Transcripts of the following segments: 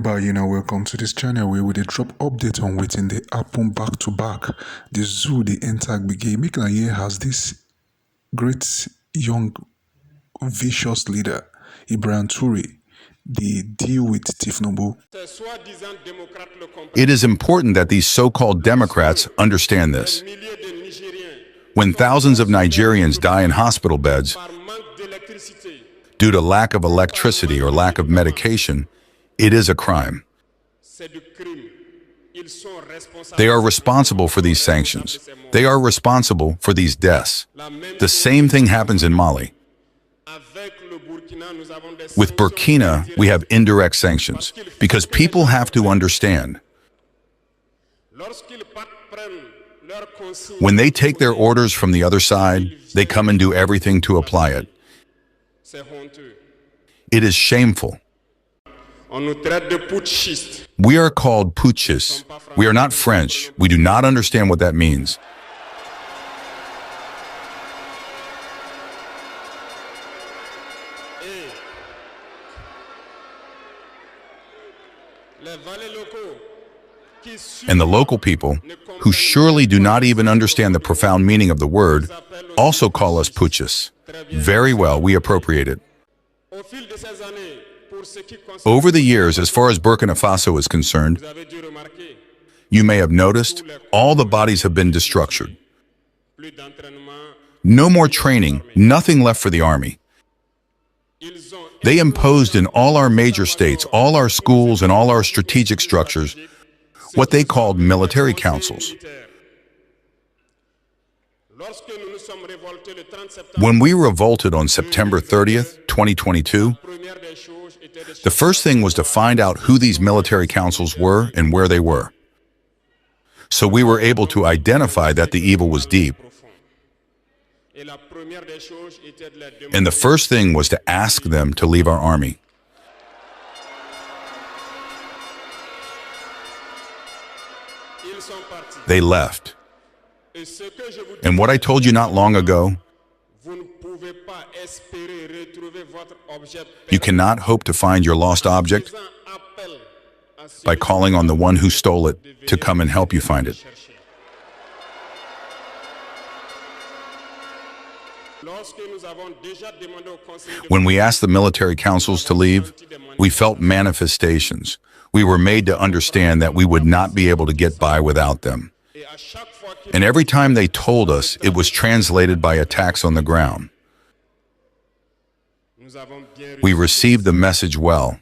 Whereby welcome to this channel where we dey drop update on wetin dey happen back to back. The zoo dey enter gbege. Make na here has this great young vicious leader Ibrahim Traore dey deal with Ťinubů. It is important that these so-called Democrats understand this. When thousands of Nigerians die in hospital beds due to lack of electricity or lack of medication, it is a crime. They are responsible for these sanctions. They are responsible for these deaths. The same thing happens in Mali. With Burkina, we have indirect sanctions, because people have to understand. When they take their orders from the other side, they come and do everything to apply it. It is shameful. We are called putschists. We are not French. We do not understand what that means. And the local people, who surely do not even understand the profound meaning of the word, also call us putschists. Very well, we appropriate it. Over the years, as far as Burkina Faso is concerned, you may have noticed all the bodies have been destructured. No more training, nothing left for the army. They imposed in all our major states, all our schools and all our strategic structures, what they called military councils. When we revolted on September 30th, 2022, the first thing was to find out who these military councils were and where they were. So we were able to identify that the evil was deep. And the first thing was to ask them to leave our army. They left. And what I told you not long ago, you cannot hope to find your lost object by calling on the one who stole it to come and help you find it. When we asked the military councils to leave, we felt manifestations. We were made to understand that we would not be able to get by without them. And every time they told us, it was translated by attacks on the ground. We received the message well.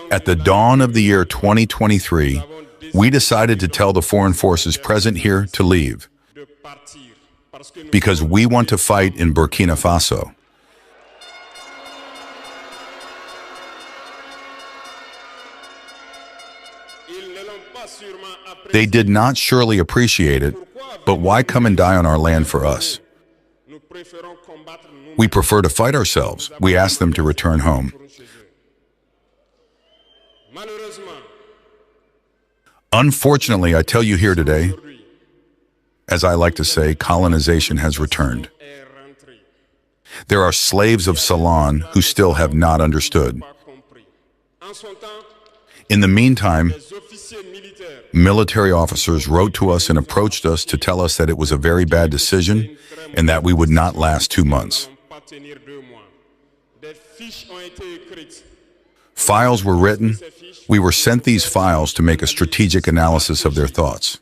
At the dawn of the year 2023, we decided to tell the foreign forces present here to leave, because we want to fight in Burkina Faso. They did not surely appreciate it, but why come and die on our land for us? We prefer to fight ourselves. We ask them to return home. Unfortunately, I tell you here today, as I like to say, colonization has returned. There are slaves of Ceylon who still have not understood. In the meantime, military officers wrote to us and approached us to tell us that it was a very bad decision and that we would not last 2 months. Files were written. We were sent these files to make a strategic analysis of their thoughts.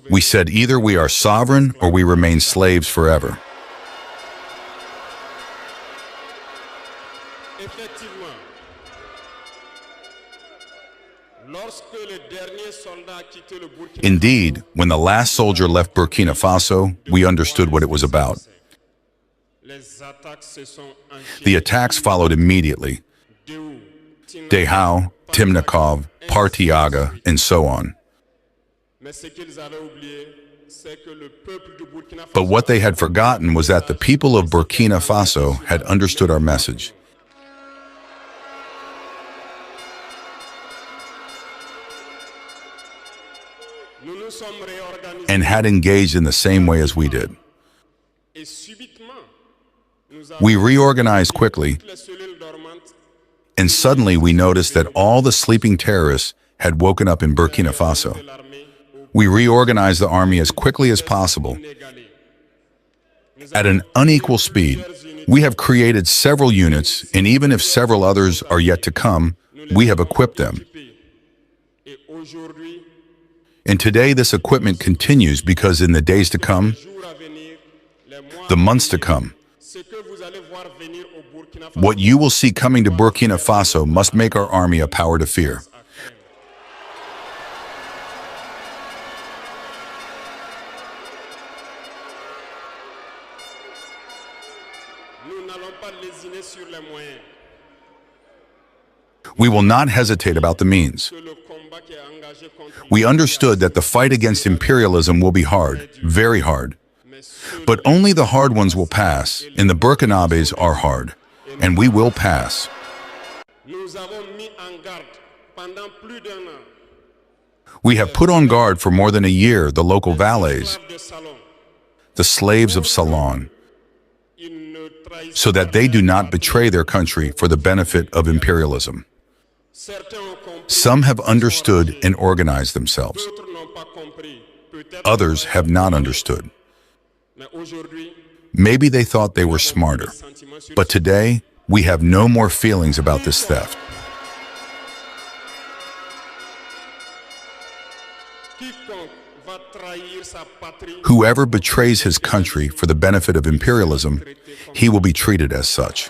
We said either we are sovereign or we remain slaves forever. Indeed, when the last soldier left Burkina Faso, we understood what it was about. The attacks followed immediately. Dehao, Timnikov, Partiaga, and so on. But what they had forgotten was that the people of Burkina Faso had understood our message. and had engaged in the same way as we did. We reorganized quickly, and suddenly we noticed that all the sleeping terrorists had woken up in Burkina Faso. We reorganized the army as quickly as possible. At an unequal speed, we have created several units, and even if several others are yet to come, we have equipped them. And today this equipment continues because in the days to come, the months to come, what you will see coming to Burkina Faso must make our army a power to fear. We will not hesitate about the means. We understood that the fight against imperialism will be hard, very hard. But only the hard ones will pass, and the Burkinabés are hard, and we will pass. We have put on guard for more than a year the local valets, the slaves of Salon, so that they do not betray their country for the benefit of imperialism. Some have understood and organized themselves. Others have not understood. Maybe they thought they were smarter, but today we have no more feelings about this theft. Whoever betrays his country for the benefit of imperialism, he will be treated as such.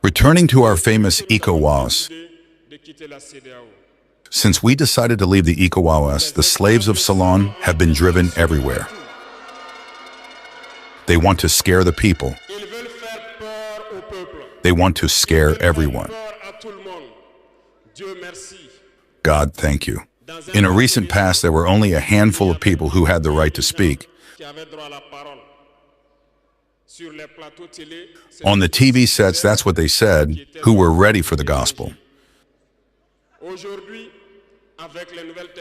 Returning to our famous ECOWAS, since we decided to leave the ECOWAS, the slaves of Salon have been driven everywhere. They want to scare the people. They want to scare everyone. God, thank you. In a recent past, there were only a handful of people who had the right to speak. On the TV sets, that's what they said, who were ready for the gospel.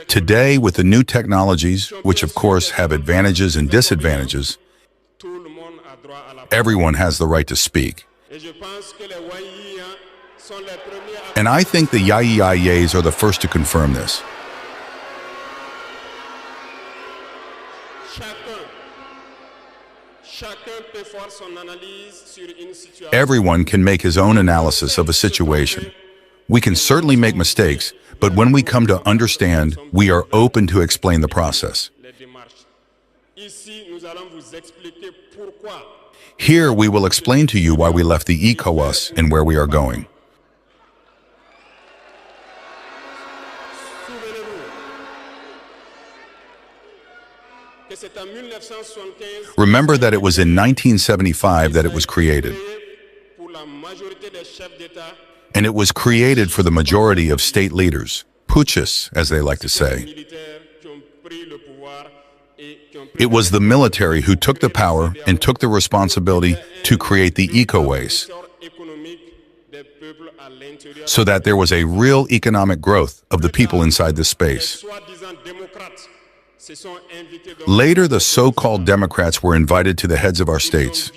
Today, with the new technologies, which of course have advantages and disadvantages, everyone has the right to speak. And I think the Yayes are the first to confirm this. Everyone can make his own analysis of a situation. We can certainly make mistakes, but when we come to understand, we are open to explain the process. Here we will explain to you why we left the ECOWAS and where we are going. Remember that it was in 1975 that it was created. And it was created for the majority of state leaders, putschists, as they like to say. It was the military who took the power and took the responsibility to create the ECOWAS, so that there was a real economic growth of the people inside this space. Later, the so-called Democrats were invited to the heads of our states.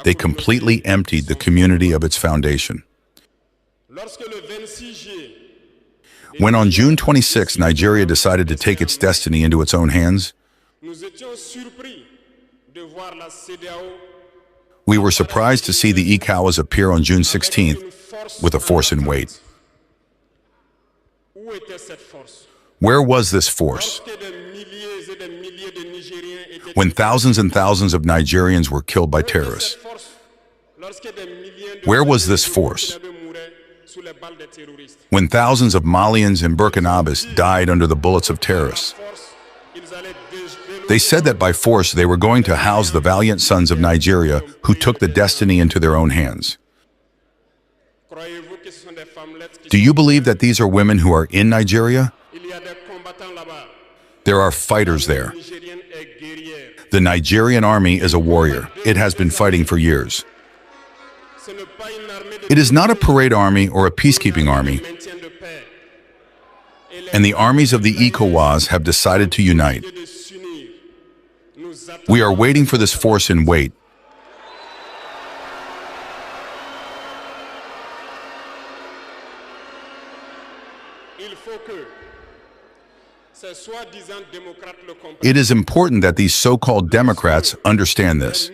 They completely emptied the community of its foundation. When on June 26, Nigeria decided to take its destiny into its own hands, we were surprised to see the ECOWAS appear on June 16th with a force in weight. Where was this force? When thousands and thousands of Nigerians were killed by terrorists. Where was this force? When thousands of Malians and Burkinabés died under the bullets of terrorists. They said that by force they were going to house the valiant sons of Nigeria who took the destiny into their own hands. Do you believe that these are women who are in Nigeria? There are fighters there. The Nigerian army is a warrior. It has been fighting for years. It is not a parade army or a peacekeeping army, and the armies of the ECOWAS have decided to unite. We are waiting for this force in wait. It is important that these so-called Democrats understand this.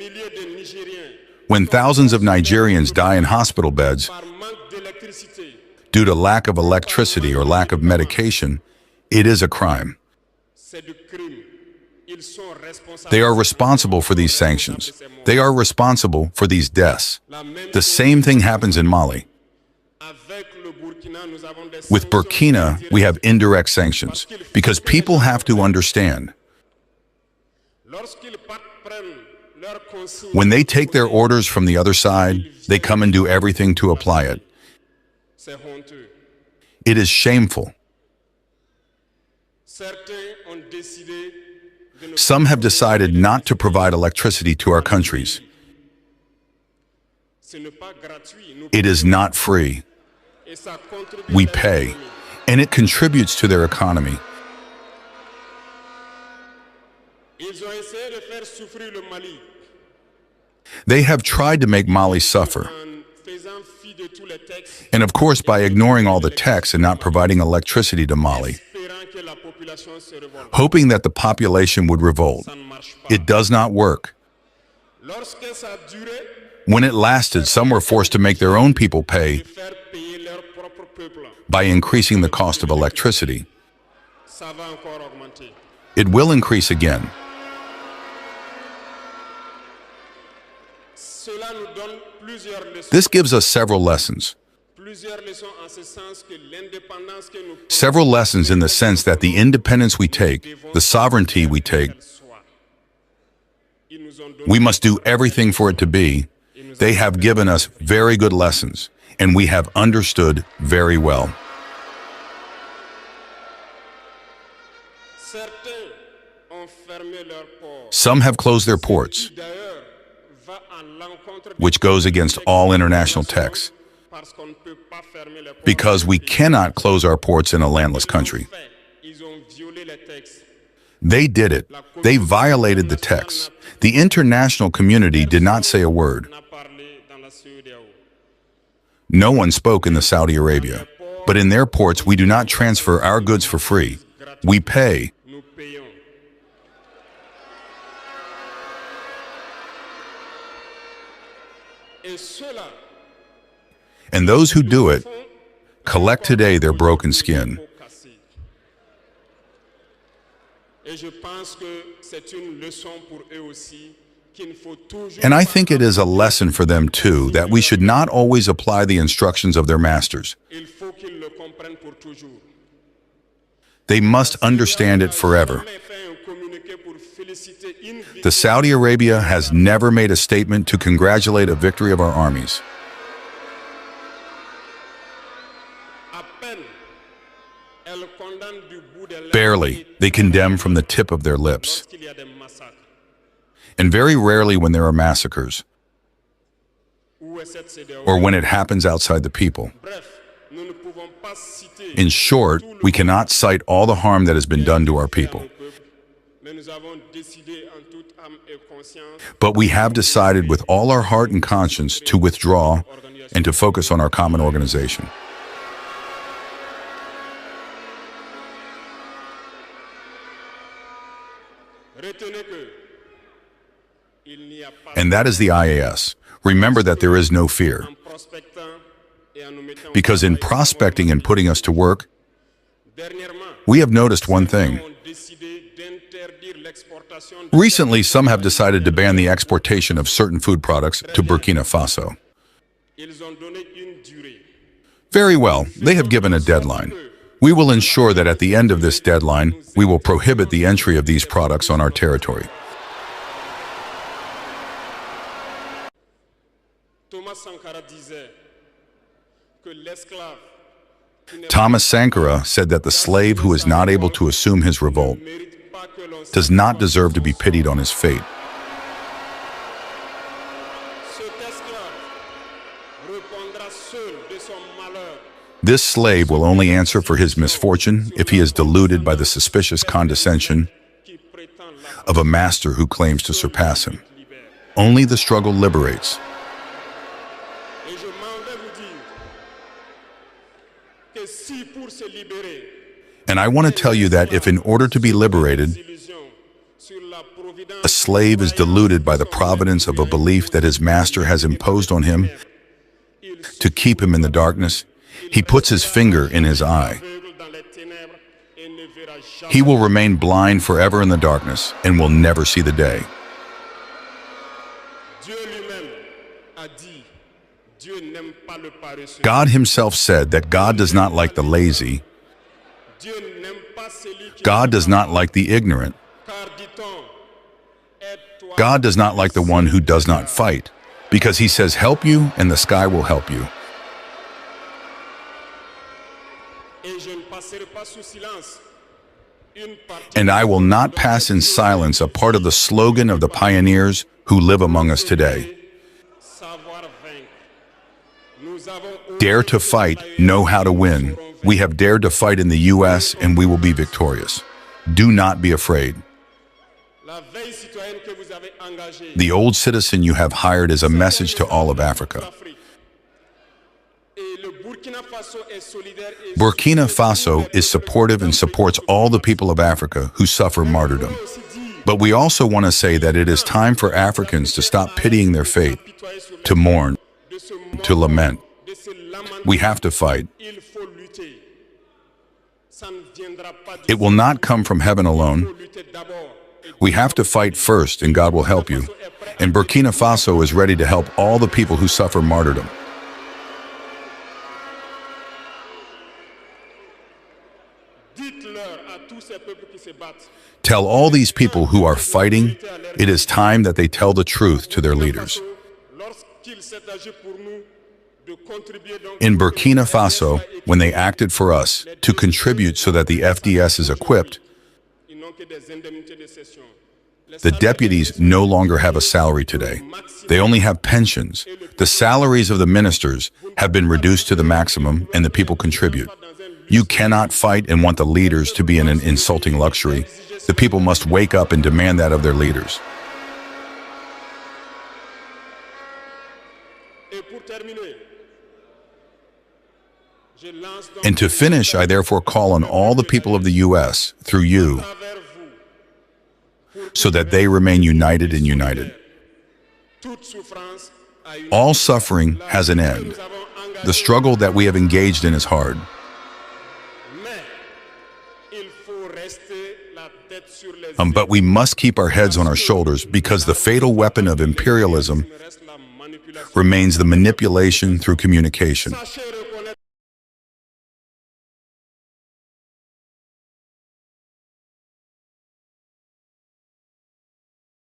When thousands of Nigerians die in hospital beds due to lack of electricity or lack of medication, it is a crime. They are responsible for these sanctions. They are responsible for these deaths. The same thing happens in Mali. With Burkina, we have indirect sanctions, because people have to understand. When they take their orders from the other side, they come and do everything to apply it. It is shameful. Some have decided not to provide electricity to our countries. It is not free. We pay, and it contributes to their economy. They have tried to make Mali suffer. And of course, by ignoring all the texts and not providing electricity to Mali, hoping that the population would revolt. It does not work. When it lasted, some were forced to make their own people pay by increasing the cost of electricity. It will increase again. This gives us several lessons. Several lessons in the sense that the independence we take, the sovereignty we take, we must do everything for it to be. They have given us very good lessons, and we have understood very well. Some have closed their ports, which goes against all international texts, because we cannot close our ports in a landless country. They did it. They violated the text. The international community did not say a word. No one spoke in the Saudi Arabia. But in their ports, we do not transfer our goods for free. We pay. And those who do it collect today their broken skin. And I think it is a lesson for them too, that we should not always apply the instructions of their masters. They must understand it forever. The Saudi Arabia has never made a statement to congratulate a victory of our armies. Barely, they condemn from the tip of their lips. And very rarely when there are massacres, or when it happens outside the people. In short, we cannot cite all the harm that has been done to our people. But we have decided with all our heart and conscience to withdraw and to focus on our common organization. And that is the IAS. Remember that there is no fear. Because in prospecting and putting us to work, we have noticed one thing. Recently, some have decided to ban the exportation of certain food products to Burkina Faso. Very well, they have given a deadline. We will ensure that at the end of this deadline, we will prohibit the entry of these products on our territory. Thomas Sankara said that the slave who is not able to assume his revolt does not deserve to be pitied on his fate. This slave will only answer for his misfortune if he is deluded by the suspicious condescension of a master who claims to surpass him. Only the struggle liberates. And I want to tell you that if in order to be liberated, a slave is deluded by the providence of a belief that his master has imposed on him to keep him in the darkness, he puts his finger in his eye. He will remain blind forever in the darkness and will never see the day. God himself said that God does not like the lazy. God does not like the ignorant. God does not like the one who does not fight, because he says, help you, and the sky will help you. And I will not pass in silence a part of the slogan of the pioneers who live among us today. Dare to fight, know how to win. We have dared to fight in the US and we will be victorious. Do not be afraid. The old citizen you have hired is a message to all of Africa. Burkina Faso is supportive and supports all the people of Africa who suffer martyrdom. But we also want to say that it is time for Africans to stop pitying their fate, to mourn, to lament. We have to fight. It will not come from heaven alone. We have to fight first, and God will help you. And Burkina Faso is ready to help all the people who suffer martyrdom. Tell all these people who are fighting, it is time that they tell the truth to their leaders. In Burkina Faso, when they acted for us to contribute so that the FDS is equipped, the deputies no longer have a salary today. They only have pensions. The salaries of the ministers have been reduced to the maximum, and the people contribute. You cannot fight and want the leaders to be in an insulting luxury. The people must wake up and demand that of their leaders. And to finish, I therefore call on all the people of the US, through you, so that they remain united and united. All suffering has an end. The struggle that we have engaged in is hard. But we must keep our heads on our shoulders, because the fatal weapon of imperialism remains the manipulation through communication.